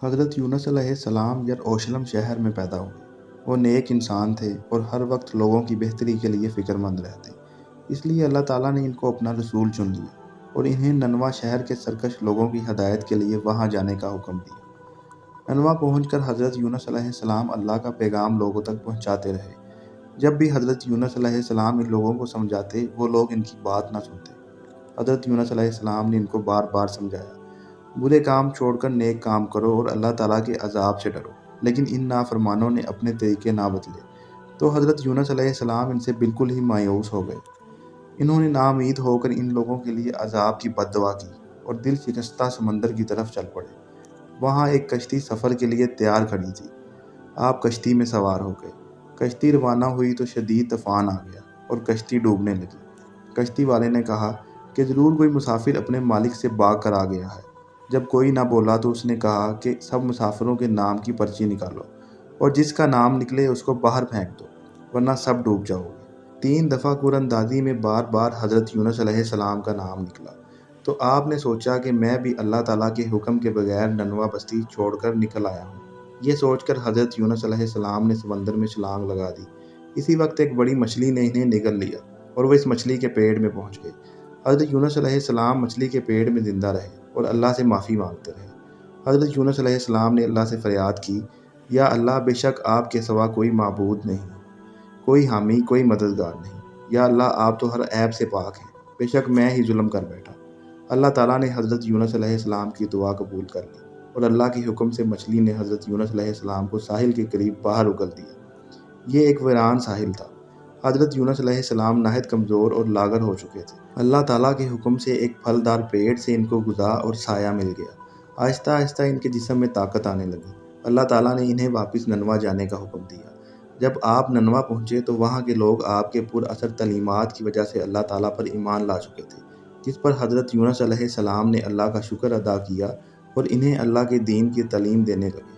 حضرت یونس علیہ السلام یروشلم شہر میں پیدا ہوئے۔ وہ نیک انسان تھے اور ہر وقت لوگوں کی بہتری کے لیے فکر مند رہتے، اس لیے اللہ تعالیٰ نے ان کو اپنا رسول چن لیا اور انہیں ننوا شہر کے سرکش لوگوں کی ہدایت کے لیے وہاں جانے کا حکم دیا۔ ننوا پہنچ کر حضرت یونس علیہ السلام اللہ کا پیغام لوگوں تک پہنچاتے رہے۔ جب بھی حضرت یونس علیہ السلام ان لوگوں کو سمجھاتے، وہ لوگ ان کی بات نہ سنتے۔ حضرت یونس علیہ السلام نے ان کو بار بار سمجھایا، برے کام چھوڑ کر نیک کام کرو اور اللہ تعالیٰ کے عذاب سے ڈرو، لیکن ان نافرمانوں نے اپنے طریقے نہ بدلے تو حضرت یونس علیہ السلام ان سے بالکل ہی مایوس ہو گئے۔ انہوں نے ناامید ہو کر ان لوگوں کے لیے عذاب کی بد دعا کی اور دل شکستہ سمندر کی طرف چل پڑے۔ وہاں ایک کشتی سفر کے لیے تیار کھڑی تھی۔ آپ کشتی میں سوار ہو گئے۔ کشتی روانہ ہوئی تو شدید طوفان آ گیا اور کشتی ڈوبنے لگی۔ کشتی والے نے کہا کہ ضرور کوئی مسافر اپنے مالک سے بھاگ کر آ گیا ہے۔ جب کوئی نہ بولا تو اس نے کہا کہ سب مسافروں کے نام کی پرچی نکالو اور جس کا نام نکلے اس کو باہر پھینک دو، ورنہ سب ڈوب جاؤ گے۔ 3 دفعہ قراندازی میں بار بار حضرت یونس علیہ السلام کا نام نکلا تو آپ نے سوچا کہ میں بھی اللہ تعالیٰ کے حکم کے بغیر ننوا بستی چھوڑ کر نکل آیا ہوں۔ یہ سوچ کر حضرت یونس علیہ السلام نے سمندر میں چھلانگ لگا دی۔ اسی وقت ایک بڑی مچھلی نے انہیں نگل لیا اور وہ اس مچھلی کے پیٹ میں پہنچ گئے۔ حضرت یونس علیہ السلام مچھلی کے پیٹ میں زندہ رہے اور اللہ سے معافی مانگتے رہے۔ حضرت یونس علیہ السلام نے اللہ سے فریاد کی، یا اللہ، بے شک آپ کے سوا کوئی معبود نہیں، کوئی حامی، کوئی مددگار نہیں۔ یا اللہ، آپ تو ہر عیب سے پاک ہیں، بے شک میں ہی ظلم کر بیٹھا۔ اللہ تعالیٰ نے حضرت یونس علیہ السلام کی دعا قبول کر لی اور اللہ کے حکم سے مچھلی نے حضرت یونس علیہ السلام کو ساحل کے قریب باہر اگل دیا۔ یہ ایک ویران ساحل تھا۔ حضرت یونس علیہ السلام نہایت کمزور اور لاغر ہو چکے تھے۔ اللہ تعالیٰ کے حکم سے ایک پھلدار پیڑ سے ان کو غذا اور سایہ مل گیا۔ آہستہ آہستہ ان کے جسم میں طاقت آنے لگی۔ اللہ تعالیٰ نے انہیں واپس ننوا جانے کا حکم دیا۔ جب آپ ننوا پہنچے تو وہاں کے لوگ آپ کے پر اثر تعلیمات کی وجہ سے اللہ تعالیٰ پر ایمان لا چکے تھے، جس پر حضرت یونس علیہ السلام نے اللہ کا شکر ادا کیا اور انہیں اللہ کے دین کی تعلیم دینے لگے۔